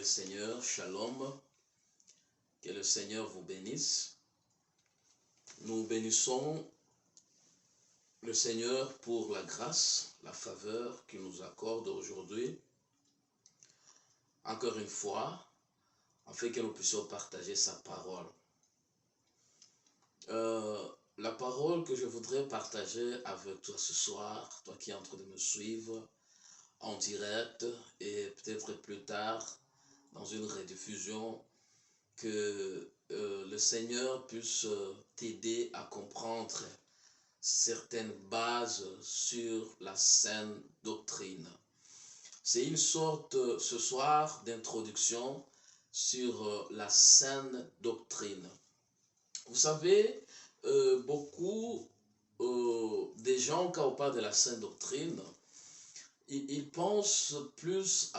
Seigneur, shalom, que le Seigneur vous bénisse. Nous bénissons le Seigneur pour la grâce, la faveur qu'il nous accorde aujourd'hui, encore une fois, afin que nous puissions partager sa parole. La parole que je voudrais partager avec toi ce soir, toi qui es en train de me suivre en direct et peut-être plus tard dans une rediffusion, que le Seigneur puisse t'aider à comprendre certaines bases sur la saine doctrine. C'est une sorte ce soir d'introduction sur la saine doctrine. Vous savez, beaucoup des gens, quand on parle de la saine doctrine, ils pensent plus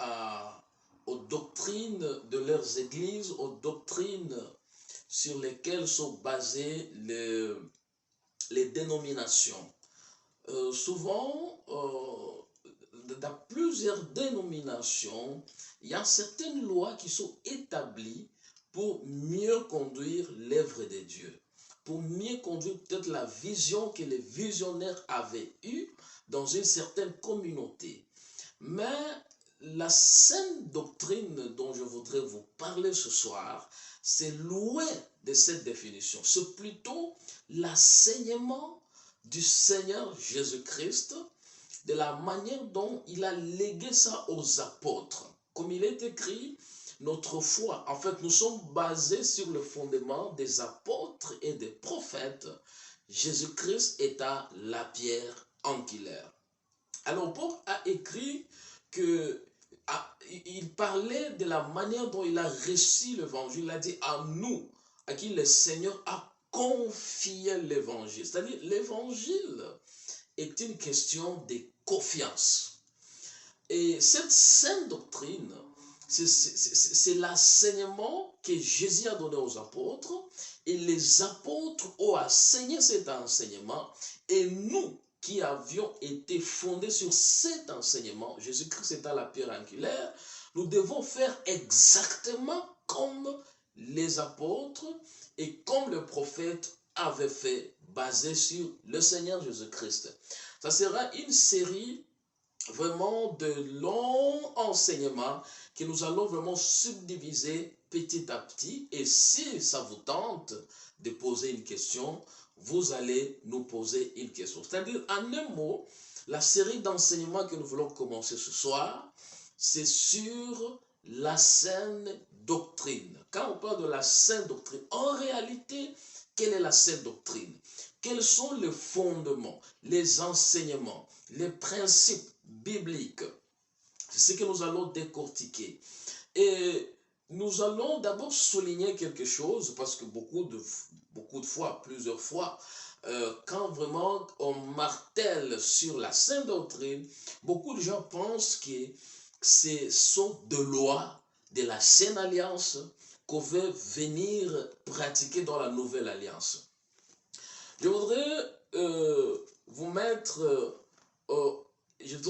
aux doctrines de leurs églises, aux doctrines sur lesquelles sont basées les dénominations. Souvent, dans plusieurs dénominations, il y a certaines lois qui sont établies pour mieux conduire l'œuvre de Dieu, pour mieux conduire peut-être la vision que les visionnaires avaient eue dans une certaine communauté. Mais la saine doctrine dont je voudrais vous parler ce soir, c'est loin de cette définition. C'est plutôt l'enseignement du Seigneur Jésus-Christ, de la manière dont il a légué ça aux apôtres. Comme il est écrit, notre foi, en fait, nous sommes basés sur le fondement des apôtres et des prophètes. Jésus-Christ est à la pierre angulaire. Alors, Paul a écrit qu'il parlait de la manière dont il a reçu l'évangile. Il a dit à nous, à qui le Seigneur a confié l'évangile. C'est-à-dire, l'évangile est une question de confiance. Et cette saine doctrine, c'est l'enseignement que Jésus a donné aux apôtres, et les apôtres ont enseigné cet enseignement, et nous qui avions été fondés sur cet enseignement, Jésus-Christ est à la pierre angulaire, nous devons faire exactement comme les apôtres et comme le prophète avait fait, basé sur le Seigneur Jésus-Christ. Ça sera une série vraiment de longs enseignements que nous allons vraiment subdiviser petit à petit. Et si ça vous tente de poser une question, vous allez nous poser une question. C'est-à-dire, en un mot, la série d'enseignements que nous voulons commencer ce soir, c'est sur la saine doctrine. Quand on parle de la saine doctrine, en réalité, quelle est la saine doctrine? Quels sont les fondements, les enseignements, les principes bibliques? C'est ce que nous allons décortiquer. Et nous allons d'abord souligner quelque chose, parce que beaucoup de fois, plusieurs fois, quand vraiment on martèle sur la saine doctrine, beaucoup de gens pensent que ce sont des lois de la saine alliance qu'on veut venir pratiquer dans la nouvelle alliance. Je voudrais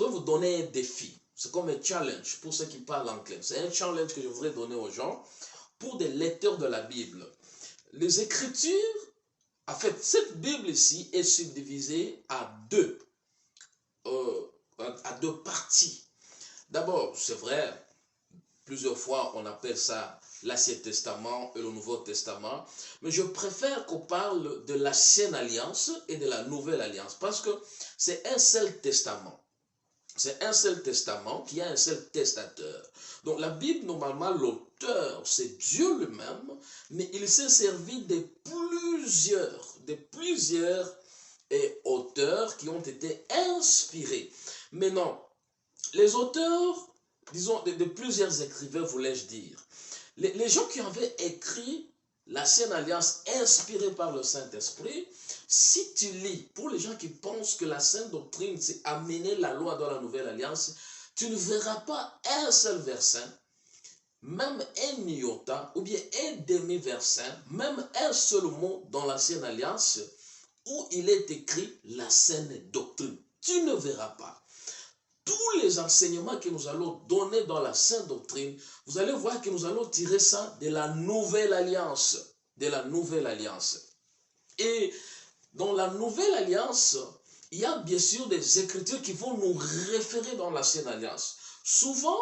vous donner un défi. C'est comme un challenge pour ceux qui parlent anglais. C'est un challenge que je voudrais donner aux gens pour des lecteurs de la Bible. Les Écritures, en fait, cette Bible ici est subdivisée à deux parties. D'abord, c'est vrai, plusieurs fois on appelle ça l'Ancien Testament et le Nouveau Testament, mais je préfère qu'on parle de l'Ancienne Alliance et de la Nouvelle Alliance, parce que c'est un seul testament. C'est un seul testament qui a un seul testateur. Donc la Bible, normalement, l'auteur, c'est Dieu lui-même, mais il s'est servi de plusieurs auteurs qui ont été inspirés. Mais non, les auteurs, disons, de plusieurs écrivains, voulais-je dire, les gens qui avaient écrit l'Ancienne Alliance inspirée par le Saint-Esprit, si tu lis, pour les gens qui pensent que la saine doctrine, c'est amener la loi dans la Nouvelle Alliance, tu ne verras pas un seul verset, même un iota, ou bien un demi-verset, même un seul mot dans l'Ancienne Alliance, où il est écrit la saine doctrine. Tu ne verras pas. tous les enseignements que nous allons donner dans la Sainte Doctrine, vous allez voir que nous allons tirer ça de la Nouvelle Alliance. De la Nouvelle Alliance. Et dans la Nouvelle Alliance, il y a bien sûr des écritures qui vont nous référer dans l'ancienne alliance. Souvent,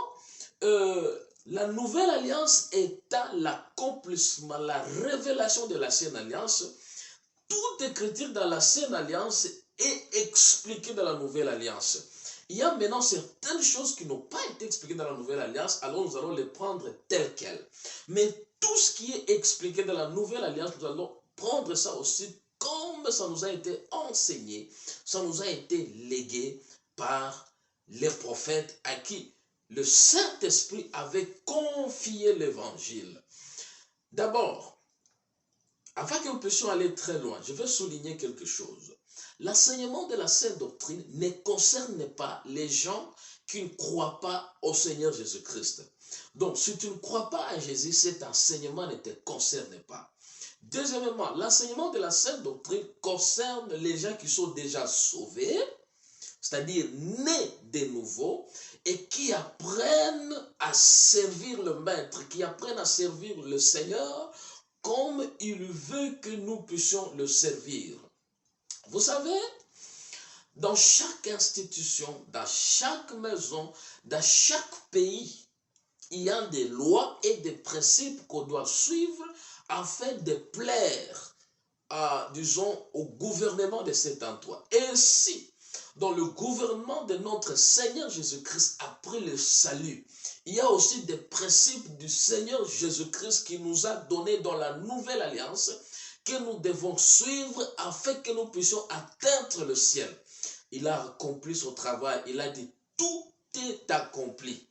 la Nouvelle Alliance étant l'accomplissement, la révélation de l'ancienne alliance, toute écriture dans l'ancienne alliance est expliquée dans la Nouvelle Alliance. Il y a maintenant certaines choses qui n'ont pas été expliquées dans la Nouvelle Alliance, alors nous allons les prendre telles quelles. Mais tout ce qui est expliqué dans la Nouvelle Alliance, nous allons prendre ça aussi comme ça nous a été enseigné, ça nous a été légué par les prophètes à qui le Saint-Esprit avait confié l'évangile. D'abord, avant que nous puissions aller très loin, je veux souligner quelque chose. L'enseignement de la Sainte Doctrine ne concerne pas les gens qui ne croient pas au Seigneur Jésus-Christ. Donc, si tu ne crois pas à Jésus, cet enseignement ne te concerne pas. Deuxièmement, l'enseignement de la Sainte Doctrine concerne les gens qui sont déjà sauvés, c'est-à-dire nés de nouveau, et qui apprennent à servir le Maître, qui apprennent à servir le Seigneur comme il veut que nous puissions le servir. Vous savez, dans chaque institution, dans chaque maison, dans chaque pays, il y a des lois et des principes qu'on doit suivre afin de plaire, disons, au gouvernement de cet endroit. Ainsi, dans le gouvernement de notre Seigneur Jésus-Christ, après le salut, il y a aussi des principes du Seigneur Jésus-Christ qui nous a donnés dans la Nouvelle Alliance, que nous devons suivre afin que nous puissions atteindre le ciel. Il a accompli son travail, il a dit, tout est accompli.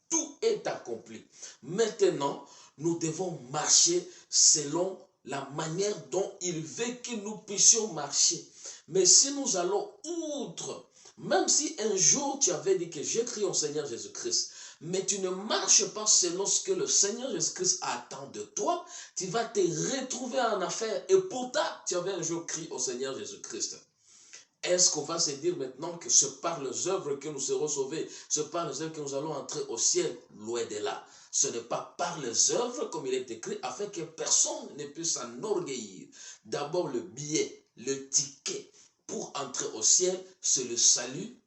Tout est accompli. Maintenant, nous devons marcher selon la manière dont il veut que nous puissions marcher. Mais si nous allons outre, même si un jour tu avais dit que j'ai crié au Seigneur Jésus-Christ, mais tu ne marches pas selon ce que le Seigneur Jésus-Christ attend de toi, tu vas te retrouver en affaire. Et pourtant, tu avais un jour crié au Seigneur Jésus-Christ. Est-ce qu'on va se dire maintenant que c'est par les œuvres que nous serons sauvés, c'est par les œuvres que nous allons entrer au ciel? Loin de là. Ce n'est pas par les œuvres, comme il est écrit, afin que personne ne puisse s'enorgueillir. D'abord, le billet, le ticket pour entrer au ciel, c'est le salut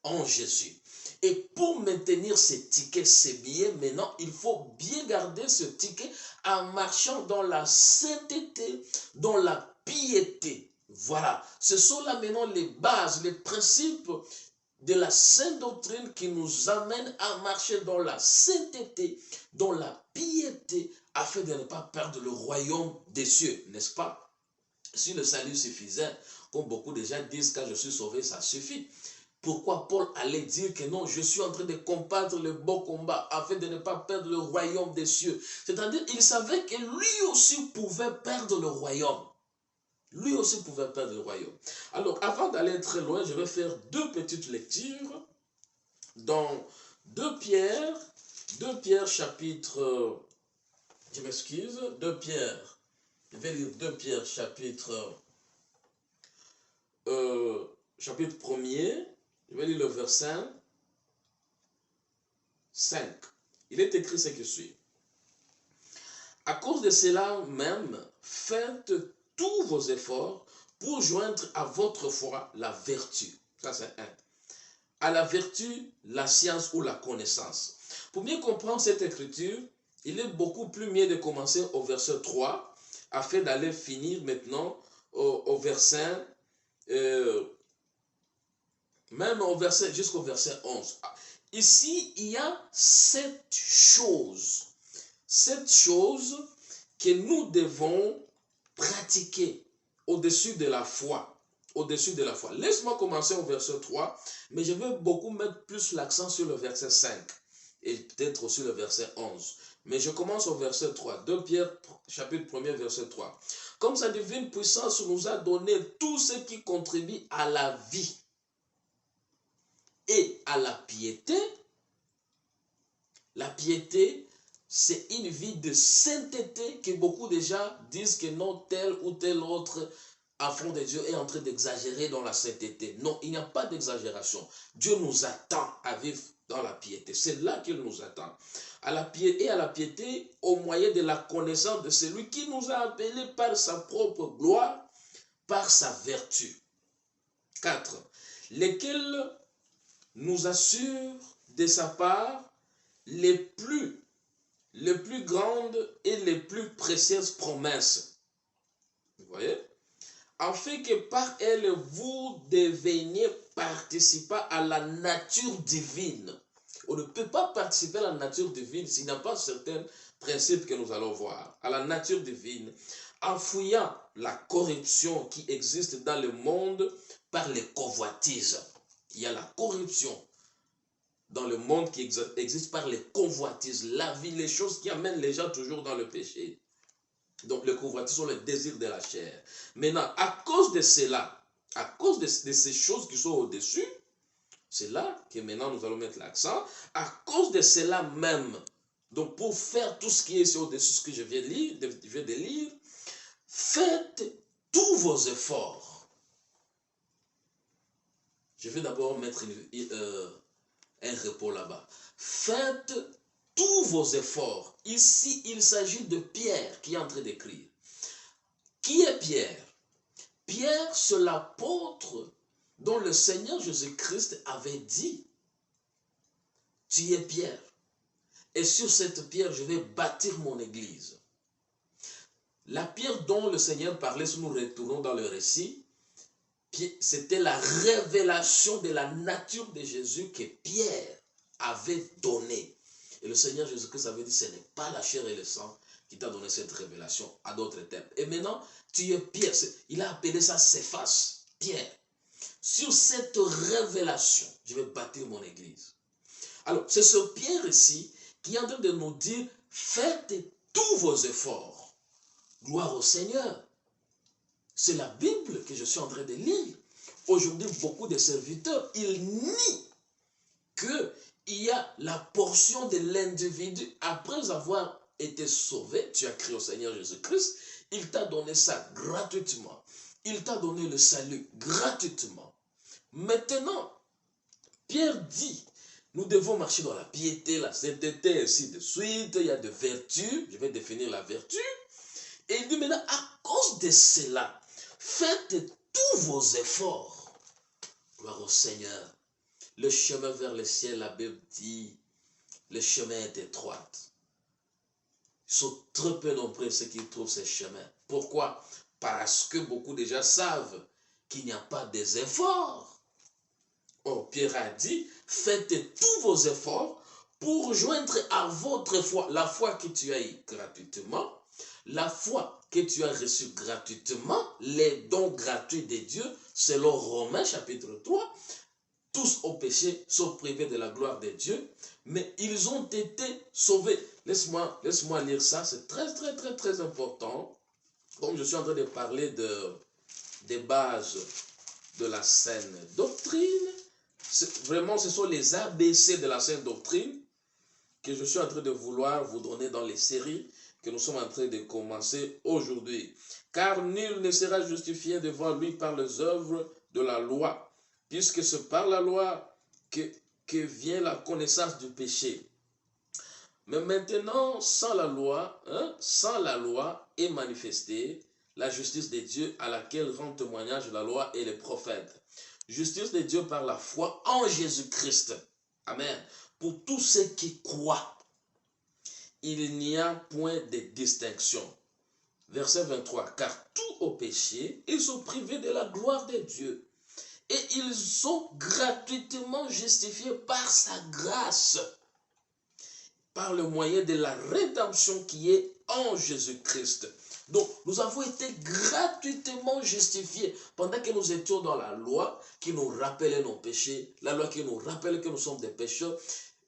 en Jésus. Et pour maintenir ces tickets, ces billets, maintenant, il faut bien garder ce ticket en marchant dans la sainteté, dans la piété. Voilà, ce sont là maintenant les bases, les principes de la Sainte Doctrine qui nous amènent à marcher dans la sainteté, dans la piété, afin de ne pas perdre le royaume des cieux, n'est-ce pas? Si le salut suffisait, comme beaucoup de gens disent, quand je suis sauvé, ça suffit. Pourquoi Paul allait dire que non, je suis en train de combattre le bon combat afin de ne pas perdre le royaume des cieux? C'est-à-dire, il savait que lui aussi pouvait perdre le royaume. Lui aussi pouvait perdre le royaume. Alors, avant d'aller très loin, je vais faire deux petites lectures dans 2 Pierre chapitre, je m'excuse, 2 Pierre, je vais lire 2 Pierre chapitre 1er, je vais lire le verset 5. Il est écrit ce qui suit. À cause de cela même, faites tous vos efforts pour joindre à votre foi la vertu. Ça, c'est 1. À la vertu, la science ou la connaissance. Pour bien comprendre cette écriture, il est beaucoup plus mieux de commencer au verset 3 afin d'aller finir maintenant au verset, même au verset, jusqu'au verset 11. Ici, il y a 7 choses. 7 choses que nous devons pratiquer au-dessus de la foi. Au-dessus de la foi. Laisse-moi commencer au verset 3, mais je veux beaucoup mettre plus l'accent sur le verset 5 et peut-être aussi le verset 11. Mais je commence au verset 3. 2 Pierre, chapitre 1er, verset 3. Comme sa divine puissance nous a donné tout ce qui contribue à la vie et à la piété. La piété, c'est une vie de sainteté que beaucoup de gens disent que non, tel ou tel autre enfant de Dieu est en train d'exagérer dans la sainteté. Non, il n'y a pas d'exagération. Dieu nous attend à vivre dans la piété. C'est là qu'il nous attend. À la piété au moyen de la connaissance de celui qui nous a appelés par sa propre gloire, par sa vertu. 4. Lesquels nous assurent de sa part les plus grandes et les plus précieuses promesses. Vous voyez? Afin que par elles, vous deveniez participants à la nature divine. On ne peut pas participer à la nature divine s'il n'y a pas certains principes que nous allons voir. À la nature divine, en fouillant la corruption qui existe dans le monde par les convoitises. Il y a la corruption dans le monde qui existe par les convoitises, la vie, les choses qui amènent les gens toujours dans le péché. Donc les convoitises sont les désirs de la chair. Maintenant, à cause de cela, à cause de ces choses qui sont au-dessus, c'est là que maintenant nous allons mettre l'accent, à cause de cela même, donc pour faire tout ce qui est au-dessus, ce que je viens de lire, faites tous vos efforts. Je vais d'abord mettre un repos là-bas. Faites tous vos efforts. Ici, il s'agit de Pierre qui est en train d'écrire. Qui est Pierre? Pierre, c'est l'apôtre dont le Seigneur Jésus-Christ avait dit, tu es Pierre, et sur cette pierre, je vais bâtir mon église. La pierre dont le Seigneur parlait, si nous retournons dans le récit, c'était la révélation de la nature de Jésus que Pierre avait donnée. Et le Seigneur Jésus-Christ avait dit, ce n'est pas la chair et le sang qui t'a donné cette révélation, à d'autres termes. Et maintenant, tu es Pierre. Il a appelé ça Céphas, Pierre. Sur cette révélation, je vais bâtir mon église. Alors, c'est ce Pierre ici qui est en train de nous dire, faites tous vos efforts. Gloire au Seigneur. C'est la Bible que je suis en train de lire. Aujourd'hui, beaucoup de serviteurs, ils nient qu'il y a la portion de l'individu. Après avoir été sauvé, tu as crié au Seigneur Jésus-Christ, il t'a donné ça gratuitement. Il t'a donné le salut gratuitement. Maintenant, Pierre dit, nous devons marcher dans la piété, la sainteté, ainsi de suite. Il y a des vertus, je vais définir la vertu. Et il dit maintenant, à cause de cela, faites tous vos efforts. Gloire au Seigneur. Le chemin vers le ciel, la Bible dit, le chemin est étroit. Ils sont très peu nombreux ceux qui trouvent ce chemin. Pourquoi? Parce que beaucoup déjà savent qu'il n'y a pas des efforts. Or, Pierre a dit, faites tous vos efforts pour joindre à votre foi, la foi que tu as eue gratuitement, la foi que tu as reçue gratuitement, les dons gratuits de Dieu, selon Romains chapitre 3, tous au péché sont privés de la gloire de Dieu, mais ils ont été sauvés. Laisse-moi lire ça, c'est très important. Comme je suis en train de parler des bases de la saine doctrine, vraiment ce sont les ABC de la saine doctrine que je suis en train de vouloir vous donner dans les séries que nous sommes en train de commencer aujourd'hui. Car nul ne sera justifié devant lui par les œuvres de la loi, puisque c'est par la loi que vient la connaissance du péché. Mais maintenant, sans la loi est manifestée la justice de Dieu à laquelle rend témoignage la loi et les prophètes. Justice de Dieu par la foi en Jésus-Christ. Amen. Pour tous ceux qui croient, il n'y a point de distinction. Verset 23. Car tous au péché, ils sont privés de la gloire de Dieu. Et ils sont gratuitement justifiés par sa grâce, par le moyen de la rédemption qui est en Jésus-Christ. Donc, nous avons été gratuitement justifiés pendant que nous étions dans la loi qui nous rappelait nos péchés, la loi qui nous rappelle que nous sommes des pécheurs.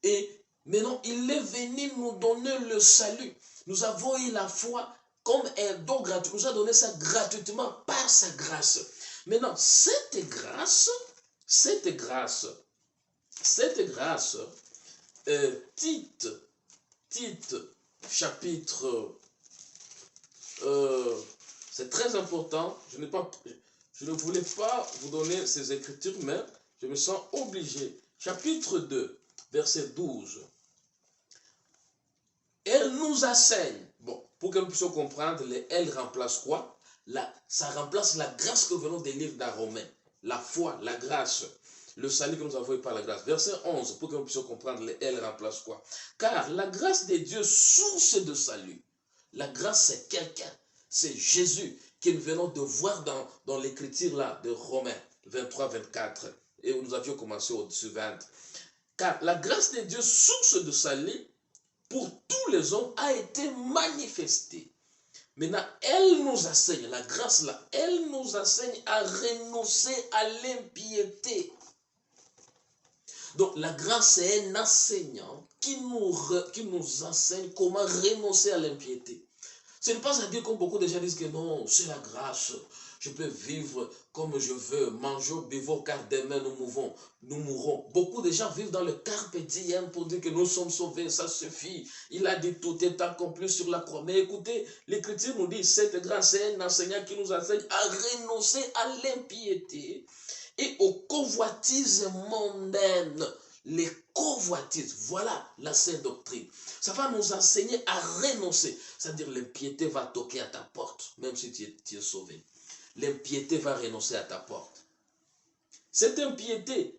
Et maintenant, il est venu nous donner le salut. Nous avons eu la foi comme un don gratuit. Il nous a donné ça gratuitement par sa grâce. Maintenant, cette grâce, Tite chapitre C'est très important. Je ne voulais pas vous donner ces écritures, mais je me sens obligé. Chapitre 2, verset 12. Elle nous enseigne. Bon, pour que nous puissions comprendre, elle remplace quoi? Ça remplace la grâce que nous venons de lire dans Romains. La foi, la grâce, le salut que nous avons eu par la grâce. Verset 11, pour que nous puissions comprendre, elle remplace quoi? Car la grâce de Dieu, source de salut. La grâce, c'est quelqu'un. C'est Jésus que nous venons de voir dans l'écriture là de Romains 23, 24. Et où nous avions commencé au-dessus 20. Car la grâce de Dieu, source de salut, pour tous les hommes, a été manifestée. Maintenant, elle nous enseigne, la grâce là, elle nous enseigne à renoncer à l'impiété. Donc, la grâce, c'est un enseignant qui nous enseigne comment renoncer à l'impiété. Ce n'est pas à dire comme beaucoup de gens disent que non, c'est la grâce. Je peux vivre comme je veux, manger, buvons, car demain nous mourrons. Beaucoup de gens vivent dans le carpe diem pour dire que nous sommes sauvés, ça suffit. Il a dit tout est accompli sur la croix. Mais écoutez, l'Écriture nous dit, cette grâce est un enseignant qui nous enseigne à renoncer à l'impiété et aux convoitises mondaines. Les convoitises, voilà la sainte doctrine. Ça va nous enseigner à renoncer. C'est-à-dire l'impiété va toquer à ta porte, même si tu es sauvé. L'impiété va renoncer à ta porte. Cette impiété,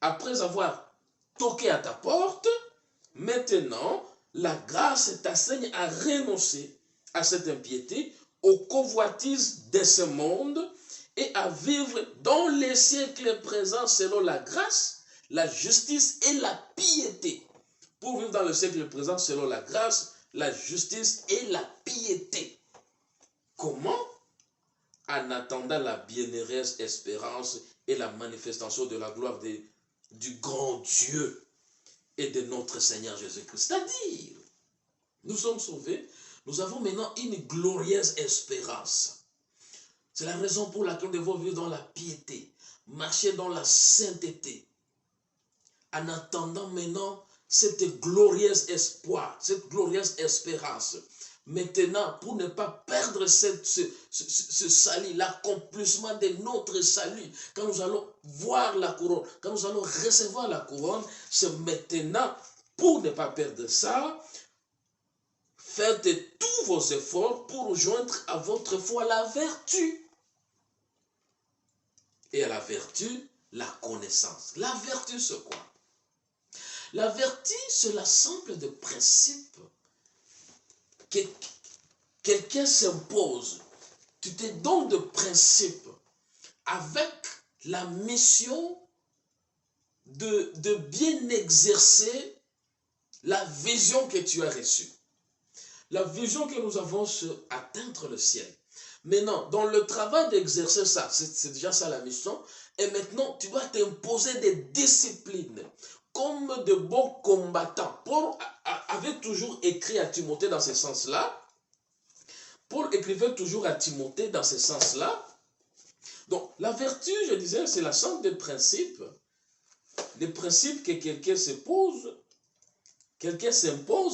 après avoir toqué à ta porte, maintenant, la grâce t'enseigne à renoncer à cette impiété, aux convoitises de ce monde et à vivre dans les siècles présents selon la grâce, la justice et la piété. Pour vivre dans le siècle présent selon la grâce, la justice et la piété. Comment? En attendant la bienheureuse espérance et la manifestation de la gloire du grand Dieu et de notre Seigneur Jésus-Christ. C'est-à-dire, nous sommes sauvés, nous avons maintenant une glorieuse espérance. C'est la raison pour laquelle nous devons vivre dans la piété, marcher dans la sainteté, en attendant maintenant cette glorieuse espoir, cette glorieuse espérance. Maintenant, pour ne pas perdre ce salut, l'accomplissement de notre salut, quand nous allons voir la couronne, quand nous allons recevoir la couronne, c'est maintenant, pour ne pas perdre ça, faites tous vos efforts pour joindre à votre foi la vertu. Et à la vertu, la connaissance. La vertu, c'est quoi? La vertu, c'est l'ensemble de principes que quelqu'un s'impose. Tu te donnes de principes avec la mission de bien exercer la vision que tu as reçue. La vision que nous avons, c'est atteindre le ciel. Maintenant, dans le travail d'exercer ça, c'est déjà ça la mission. Et maintenant, tu dois t'imposer des disciplines. Comme de bons combattants. Paul avait toujours écrit à Timothée dans ce sens-là. Paul écrivait toujours à Timothée dans ce sens-là. Donc, la vertu, je disais, c'est la somme des principes. Des principes que quelqu'un s'impose,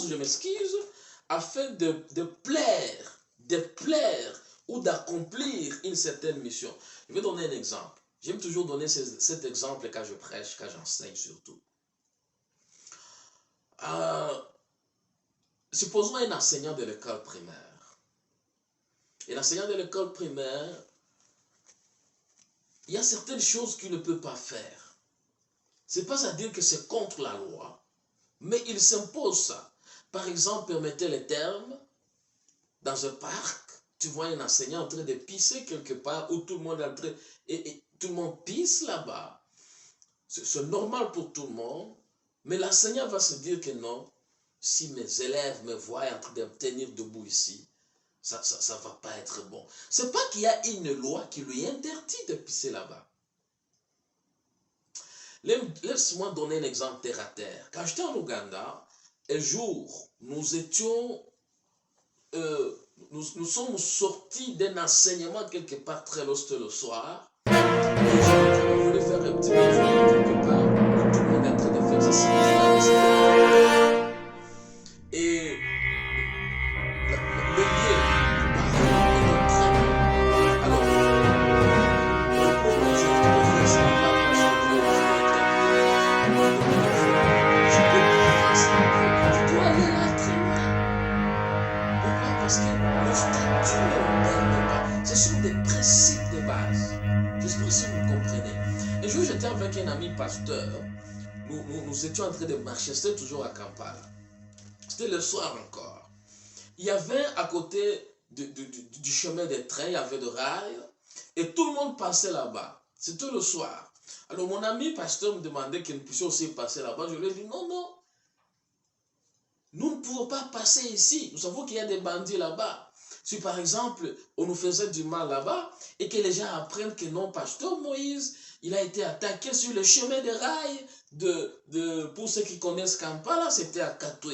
je m'excuse, afin de plaire ou d'accomplir une certaine mission. Je vais donner un exemple. J'aime toujours donner cet exemple quand je prêche, quand j'enseigne surtout. Supposons un enseignant de l'école primaire. Et l'enseignant de l'école primaire, il y a certaines choses qu'il ne peut pas faire. Ce n'est pas à dire que c'est contre la loi, mais il s'impose ça. Par exemple, permettez les termes, dans un parc, tu vois un enseignant en train de pisser quelque part, où tout le monde est en train, et tout le monde pisse là-bas. C'est normal pour tout le monde. Mais l'enseignant va se dire que non, si mes élèves me voient en train de me tenir debout ici, ça ne va pas être bon. Ce n'est pas qu'il y a une loi qui lui interdit de pisser là-bas. Laisse-moi donner un exemple terre à terre. Quand j'étais en Ouganda, un jour, nous sommes sortis d'un enseignement quelque part très lost le soir. Et je voulais faire un petit peu quelque part. Tout le monde est en train de faire ça. Et le lieu était très bon. avec un ami pasteur, nous étions en train de marcher, c'était toujours à Kampala. C'était le soir encore. Il y avait à côté du chemin des trains, il y avait de rails, et tout le monde passait là-bas. C'était le soir. Alors mon ami pasteur me demandait que nous puissions aussi passer là-bas. Je lui ai dit non, non. Nous ne pouvons pas passer ici. Nous savons qu'il y a des bandits là-bas. Si par exemple, on nous faisait du mal là-bas et que les gens apprennent que non, pasteur Moïse, il a été attaqué sur le chemin des rails pour ceux qui connaissent Kampala, c'était à Katwe.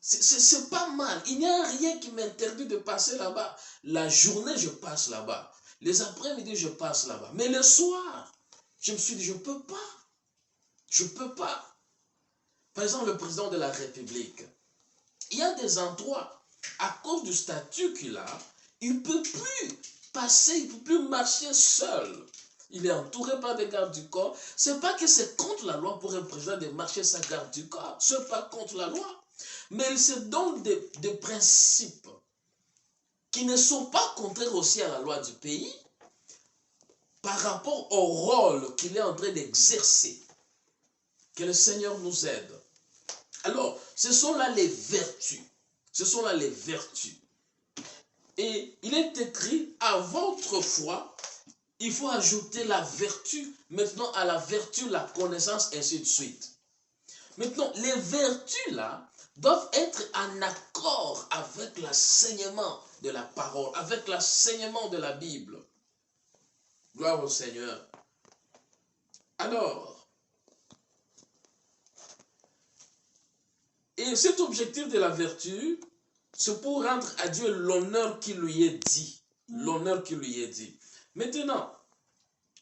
C'est pas mal. Il n'y a rien qui m'interdit de passer là-bas. La journée, je passe là-bas. Les après-midi, je passe là-bas. Mais le soir, je me suis dit, je ne peux pas. Je ne peux pas. Par exemple, le président de la République, il y a des endroits, à cause du statut qu'il a, il ne peut plus passer, il ne peut plus marcher seul. Il est entouré par des gardes du corps. Ce n'est pas que c'est contre la loi pour un président de marcher sans garde du corps. Ce n'est pas contre la loi. Mais il se donne des principes qui ne sont pas contraires aussi à la loi du pays par rapport au rôle qu'il est en train d'exercer. Que le Seigneur nous aide. Alors, ce sont là les vertus. Ce sont là les vertus. Et il est écrit, à votre foi, il faut ajouter la vertu. Maintenant, à la vertu, la connaissance, ainsi de suite. Maintenant, les vertus là doivent être en accord avec l'enseignement de la parole, avec l'enseignement de la Bible. Gloire au Seigneur. Alors, et cet objectif de la vertu, c'est pour rendre à Dieu l'honneur qui lui est dit. L'honneur qui lui est dit. Maintenant,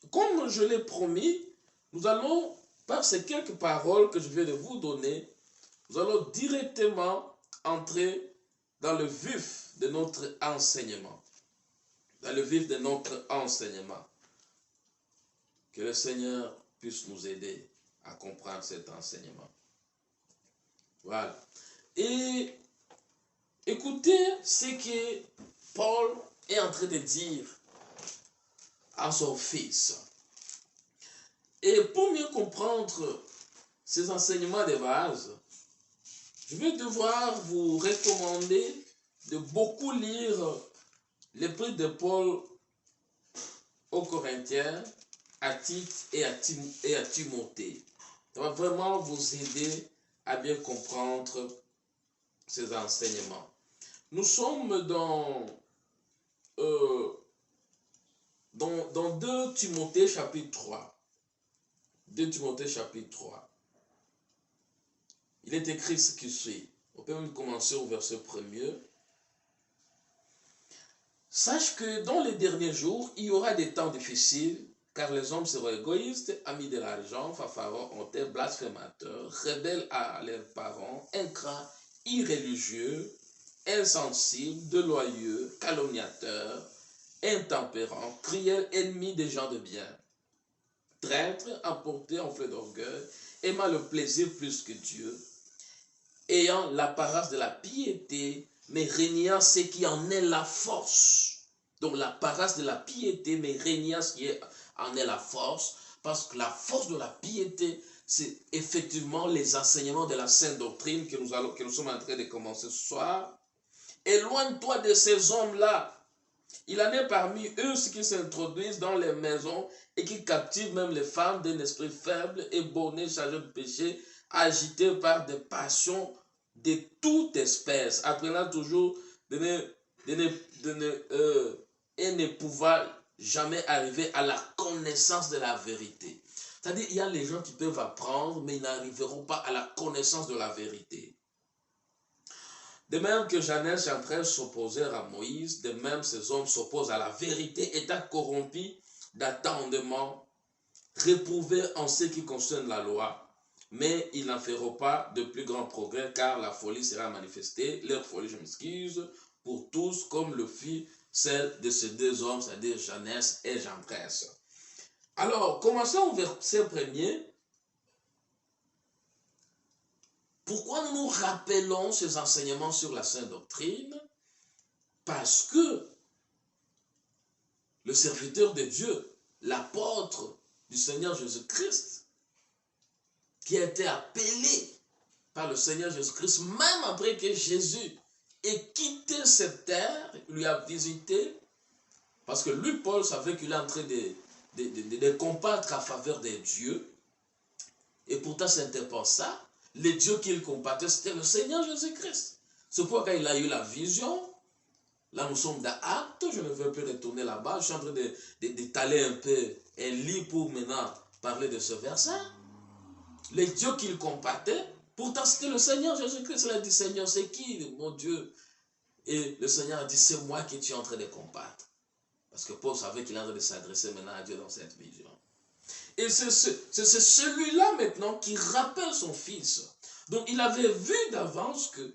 comme je l'ai promis, nous allons, par ces quelques paroles que je viens de vous donner, nous allons directement entrer dans le vif de notre enseignement. Dans le vif de notre enseignement. Que le Seigneur puisse nous aider à comprendre cet enseignement. Voilà. Et écoutez ce que Paul est en train de dire à son fils. Et pour mieux comprendre ces enseignements de base, je vais devoir vous recommander de beaucoup lire l'épître de Paul aux Corinthiens, à Tite et à Timothée. Ça va vraiment vous aider à bien comprendre ces enseignements. Nous sommes dans 2 Timothée chapitre 3. 2 Timothée chapitre 3. Il est écrit ce qui suit. On peut même commencer au verset 1er. Sache que dans les derniers jours, il y aura des temps difficiles, car les hommes seront égoïstes, amis de l'argent, fanfarons, honteux, blasphémateurs, rebelles à leurs parents, ingrats, irréligieux, insensibles, déloyaux, calomniateurs, intempérants, cruels, ennemis des gens de bien, traîtres, emportés, enflés d'orgueil, aimant le plaisir plus que Dieu, ayant l'apparence de la piété, mais régnant ce qui en est la force. Donc l'apparence de la piété, mais régnant ce qui en est la force, parce que la force de la piété, c'est effectivement les enseignements de la sainte doctrine que nous sommes en train de commencer ce soir. Éloigne-toi de ces hommes-là. Il en est parmi eux ceux qui s'introduisent dans les maisons et qui captivent même les femmes d'un esprit faible, ébonnés, chargés de péché, agités par des passions de toute espèce, apprenant toujours et ne pouvant jamais arriver à la connaissance de la vérité. C'est-à-dire, il y a les gens qui peuvent apprendre, mais ils n'arriveront pas à la connaissance de la vérité. De même que Janès est en train de s'opposer à Moïse, de même ces hommes s'opposent à la vérité, étant corrompus d'attendement, réprouvés en ce qui concerne la loi. Mais ils n'en feront pas de plus grands progrès, car la folie sera manifestée, leur folie, je m'excuse, pour tous, comme le fit celle de ces 2 hommes, c'est-à-dire Janès et Jambres. Alors, commençons au verset 1er. Pourquoi nous nous rappelons ces enseignements sur la sainte doctrine? Parce que le serviteur de Dieu, l'apôtre du Seigneur Jésus-Christ, qui a été appelé par le Seigneur Jésus-Christ, même après que Jésus ait quitté cette terre, lui a visité, parce que lui, Paul, savait qu'il est en train de combattre à faveur des dieux, et pourtant ce n'était pas ça. Les dieux qu'il combattait, c'était le Seigneur Jésus-Christ. C'est pourquoi quand il a eu la vision, là nous sommes dans Actes, je ne vais plus retourner là-bas, je suis en train d'étaler un peu un lit pour maintenant parler de ce verset. Les dieux qu'il combattait, pourtant c'était le Seigneur Jésus-Christ. Il a dit, Seigneur, c'est qui mon Dieu? Et le Seigneur a dit, c'est moi qui tu es en train de combattre. Parce que Paul savait qu'il est en train de s'adresser maintenant à Dieu dans cette vision. Et c'est celui-là maintenant qui rappelle son fils. Donc il avait vu d'avance que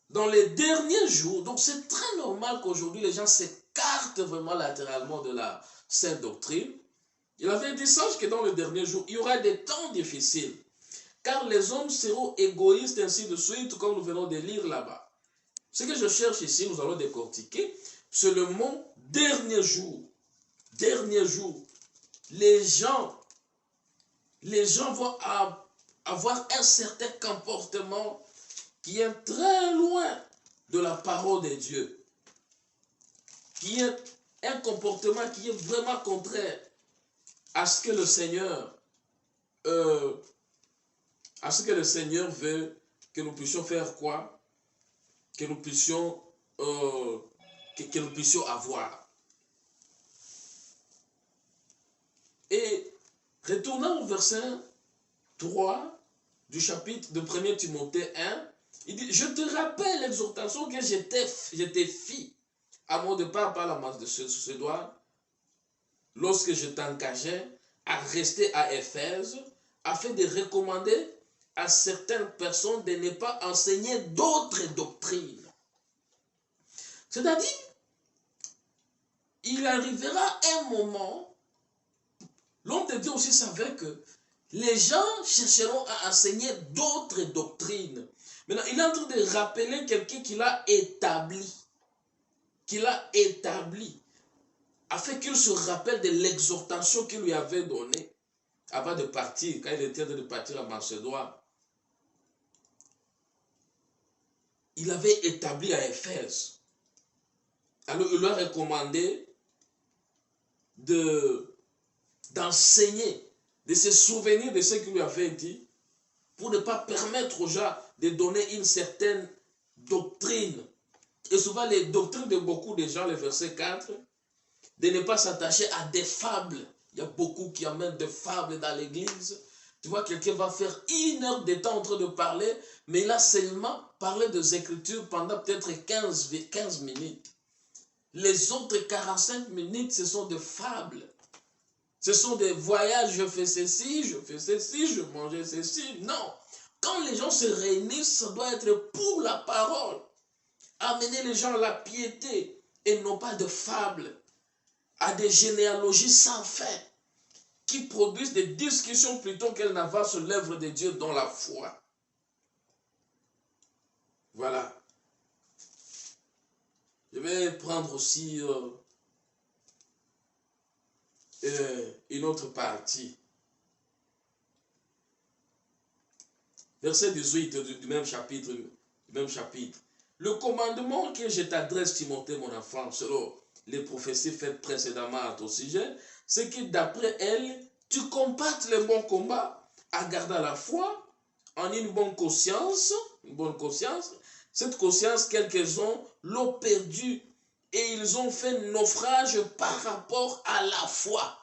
dans les derniers jours, donc c'est très normal qu'aujourd'hui les gens s'écartent vraiment latéralement de la sainte doctrine. Il avait dit, sache que dans les derniers jours, il y aura des temps difficiles, car les hommes seront égoïstes, ainsi de suite, comme nous venons de lire là-bas. Ce que je cherche ici, nous allons décortiquer, c'est le mot dernier jour. Dernier jour. Les gens vont avoir un certain comportement qui est très loin de la parole de Dieu, qui est un comportement qui est vraiment contraire à ce que le Seigneur veut que nous puissions faire quoi? Que nous puissions avoir. Et retournant au verset 3 du chapitre de 1 Timothée 1, il dit, je te rappelle l'exhortation que je t'ai fit à mon départ par la masse de ce doigt, lorsque je t'engageais à rester à Éphèse, afin de recommander à certaines personnes de ne pas enseigner d'autres doctrines. C'est-à-dire, il arrivera un moment, l'homme de Dieu aussi savait que les gens chercheront à enseigner d'autres doctrines. Maintenant, il est en train de rappeler quelqu'un qui l'a établi. Afin qu'il se rappelle de l'exhortation qu'il lui avait donnée avant de partir, quand il était en train de partir à Macédoine. Il avait établi à Éphèse. Alors il leur a recommandé d'enseigner, de se souvenir de ce qu'il lui avait dit, pour ne pas permettre aux gens de donner une certaine doctrine. Et souvent les doctrines de beaucoup de gens, le verset 4, de ne pas s'attacher à des fables. Il y a beaucoup qui amènent des fables dans l'église. Tu vois, quelqu'un va faire 1 heure de temps en train de parler, mais il a seulement parlé des Écritures pendant peut-être 15 minutes. Les autres 45 minutes, ce sont des fables. Ce sont des voyages, je fais ceci, je mangeais ceci. Non. Quand les gens se réunissent, ça doit être pour la parole. Amener les gens à la piété et non pas de fables, à des généalogies sans fin, qui produisent des discussions plutôt qu'elles n'avancent l'œuvre de Dieu dans la foi. Voilà. Je vais prendre aussi une autre partie. Verset 18 du même chapitre. Le commandement que je t'adresse, Timothée, mon enfant, selon les prophéties faites précédemment à ton sujet, c'est que d'après elles, tu combattes le bon combat, à garder la foi, en une bonne conscience. Cette conscience, quelques-uns l'ont perdue et ils ont fait naufrage par rapport à la foi.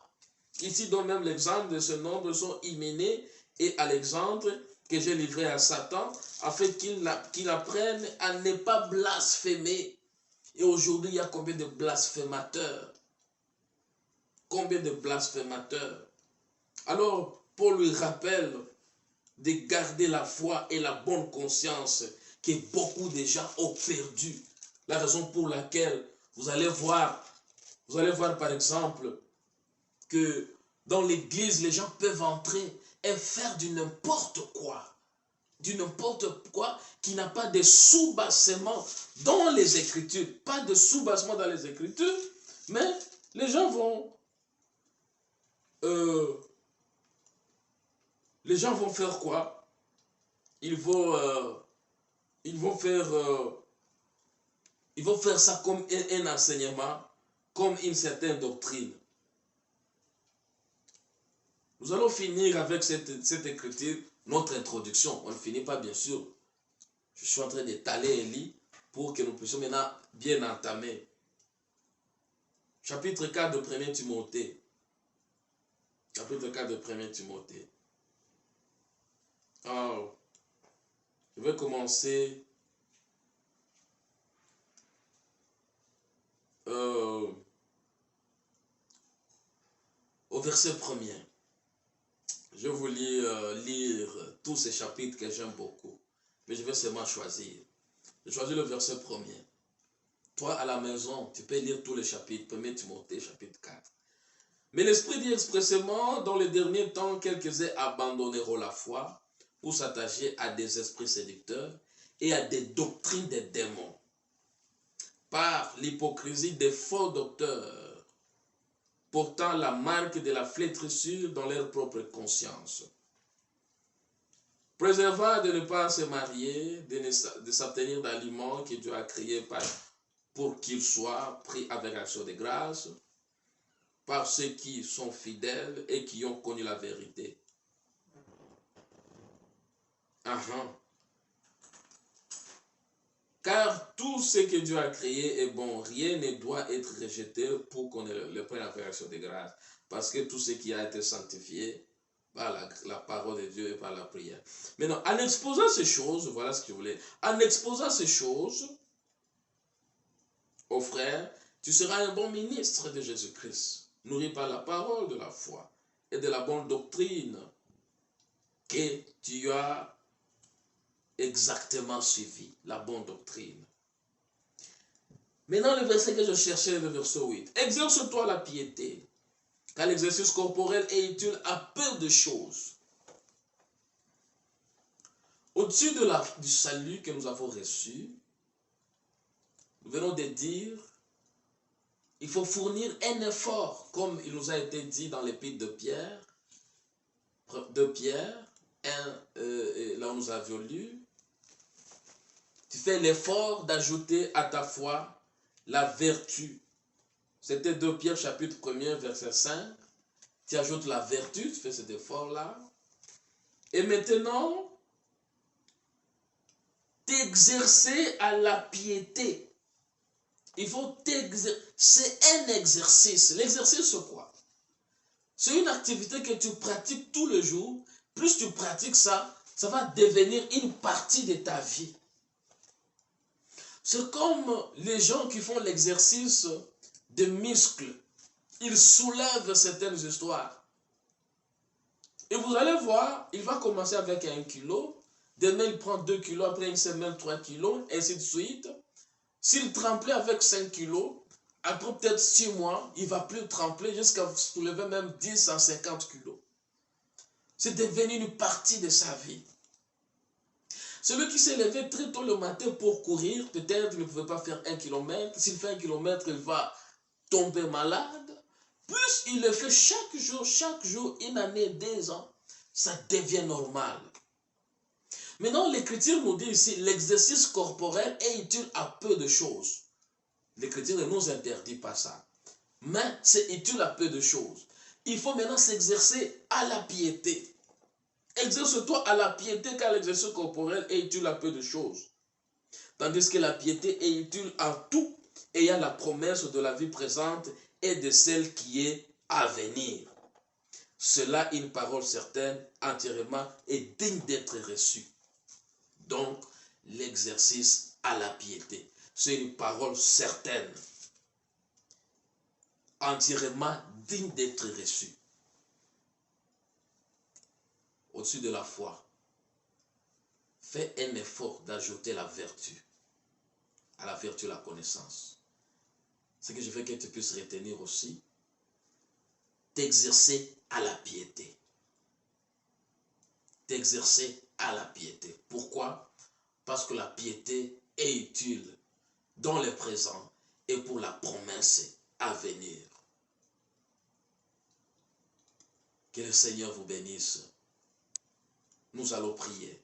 Ici, donne même l'exemple de ce nombre sont Hyménée et Alexandre, que j'ai livré à Satan, afin qu'il apprenne à ne pas blasphémer. Et aujourd'hui, il y a combien de blasphémateurs? Combien de blasphémateurs? Alors, Paul lui rappelle de garder la foi et la bonne conscience que beaucoup de gens ont perdu. La raison pour laquelle vous allez voir par exemple que dans l'église, les gens peuvent entrer et faire du n'importe quoi qui n'a pas de sous-bassement dans les Écritures. Pas de sous-bassement dans les Écritures, mais les gens vont les gens vont faire quoi? Ils vont faire ça comme un enseignement, comme une certaine doctrine. Nous allons finir avec cette écriture, notre introduction. On ne finit pas, bien sûr. Je suis en train d'étaler un lit pour que nous puissions maintenant bien entamer. Chapitre 4 de 1 Timothée. Chapitre 4 de 1 Timothée. Alors, je vais commencer au verset 1er. Je vais lire tous ces chapitres que j'aime beaucoup. Mais je vais seulement choisir. Je choisis le verset 1er. Toi, à la maison, tu peux lire tous les chapitres. 1 Timothée, chapitre 4. Mais l'Esprit dit expressément, dans les derniers temps, quelques-uns abandonneront la foi pour s'attacher à des esprits séducteurs et à des doctrines des démons, par l'hypocrisie des faux docteurs, portant la marque de la flétrissure dans leur propre conscience, préservant de ne pas se marier, de s'abstenir d'aliments que Dieu a créés pour qu'ils soient pris avec action de grâce, par ceux qui sont fidèles et qui ont connu la vérité. Car tout ce que Dieu a créé est bon, rien ne doit être rejeté pour qu'on le prenne avec action de grâce. Parce que tout ce qui a été sanctifié par la parole de Dieu et par la prière. Maintenant, en exposant ces choses, voilà ce que je voulais. En exposant ces choses, aux frères, tu seras un bon ministre de Jésus-Christ, nourri par la parole de la foi et de la bonne doctrine que tu as exactement suivi, la bonne doctrine. Maintenant, le verset que je cherchais, le verset 8. Exerce-toi la piété, car l'exercice corporel est utile à peu de choses. Au-dessus du salut que nous avons reçu, nous venons de dire, il faut fournir un effort, comme il nous a été dit dans l'épître de Pierre, là où nous avions lu. Tu fais l'effort d'ajouter à ta foi la vertu. C'était 2 Pierre chapitre 1er verset 5. Tu ajoutes la vertu, tu fais cet effort-là. Et maintenant, t'exercer à la piété. Il faut t'exercer. C'est un exercice. L'exercice, c'est quoi? C'est une activité que tu pratiques tous les jours. Plus tu pratiques ça, ça va devenir une partie de ta vie. C'est comme les gens qui font l'exercice de muscles. Ils soulèvent certaines histoires. Et vous allez voir, il va commencer avec 1 kilo. Demain, il prend 2 kilos. Après une semaine, 3 kilos. Ainsi de suite. S'il tremplait avec 5 kilos, après peut-être 6 mois, il ne va plus trempler jusqu'à soulever même 10 à 50 kilos. C'est devenu une partie de sa vie. Celui qui s'est levé très tôt le matin pour courir, peut-être il ne pouvait pas faire 1 kilomètre. S'il fait 1 kilomètre, il va tomber malade. Plus il le fait chaque jour, une année, 2 ans, ça devient normal. Maintenant, l'Écriture nous dit ici, l'exercice corporel est utile à peu de choses. L'Écriture ne nous interdit pas ça. Mais c'est utile à peu de choses. Il faut maintenant s'exercer à la piété. Exerce-toi à la piété car l'exercice corporel est utile à peu de choses. Tandis que la piété est utile à tout, ayant la promesse de la vie présente et de celle qui est à venir. Cela est une parole certaine, entièrement et digne d'être reçue. Donc, l'exercice à la piété, c'est une parole certaine, entièrement digne d'être reçue. Au-dessus de la foi, fais un effort d'ajouter la vertu. À la vertu, la connaissance. Ce que je veux que tu puisses retenir aussi, t'exercer à la piété. T'exercer à la piété. Pourquoi? Parce que la piété est utile dans le présent et pour la promesse à venir. Que le Seigneur vous bénisse. Nous allons prier.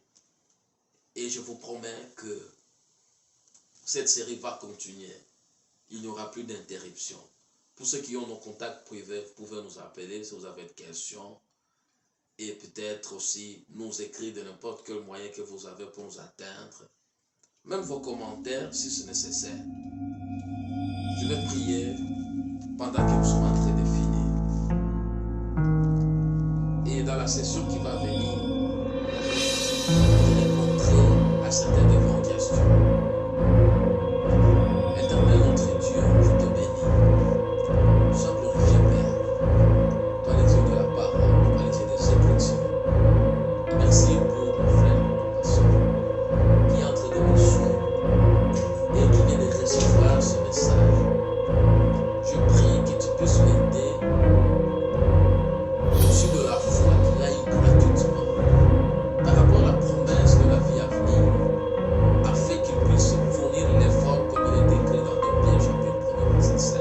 Et je vous promets que cette série va continuer. Il n'y aura plus d'interruption. Pour ceux qui ont nos contacts privés, vous pouvez nous appeler si vous avez des questions. Et peut-être aussi nous écrire de n'importe quel moyen que vous avez pour nous atteindre. Même vos commentaires si c'est nécessaire. Je vais prier pendant que nous sommes en train de finir. Et dans la session qui va venir, je vais répondre à certaines de vos questions. Éternel notre Dieu, je te bénis. Nous sommes glorifiés, Père. Toi, les yeux de la parole, toi, les yeux des Écritures. Merci pour mon frère, mon pasteur, qui est en train de me suivre et qui vient de recevoir ce message. Je prie que tu puisses l'aider au-dessus de la foi qu'il a eu gratuitement par rapport à la promesse de la vie à venir, afin qu'il puisse fournir l'effort comme il est écrit dans Hébreux chapitre 1 verset 5,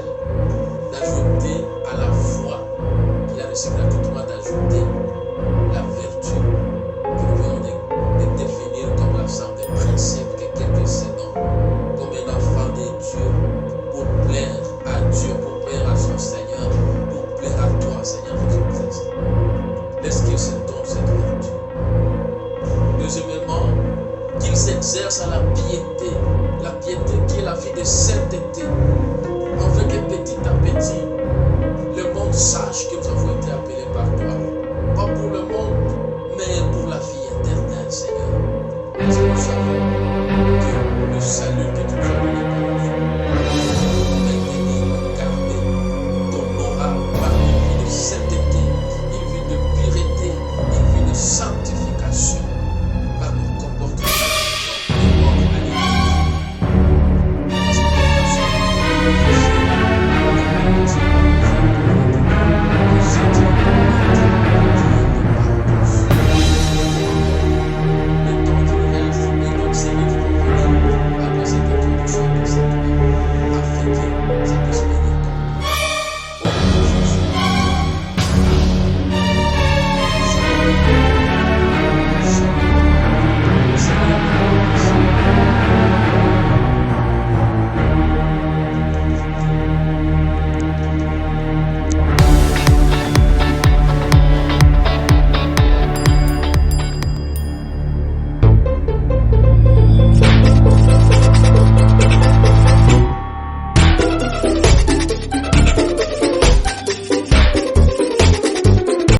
d'ajouter à la foi qu'il a reçu gratuitement, d'ajouter la vertu que nous venons de définir comme l'ensemble des principes que quelqu'un se donne comme un enfant de Dieu pour plaire à Dieu, pour plaire à son Seigneur, pour plaire à toi, Seigneur Jésus-Christ. Laisse qu'il se donne cette vertu. Deuxièmement, qu'il s'exerce à la piété qui est la vie de sainteté, afin que petit à petit, le monde sache que nous avons été appelés par toi. Pas pour le monde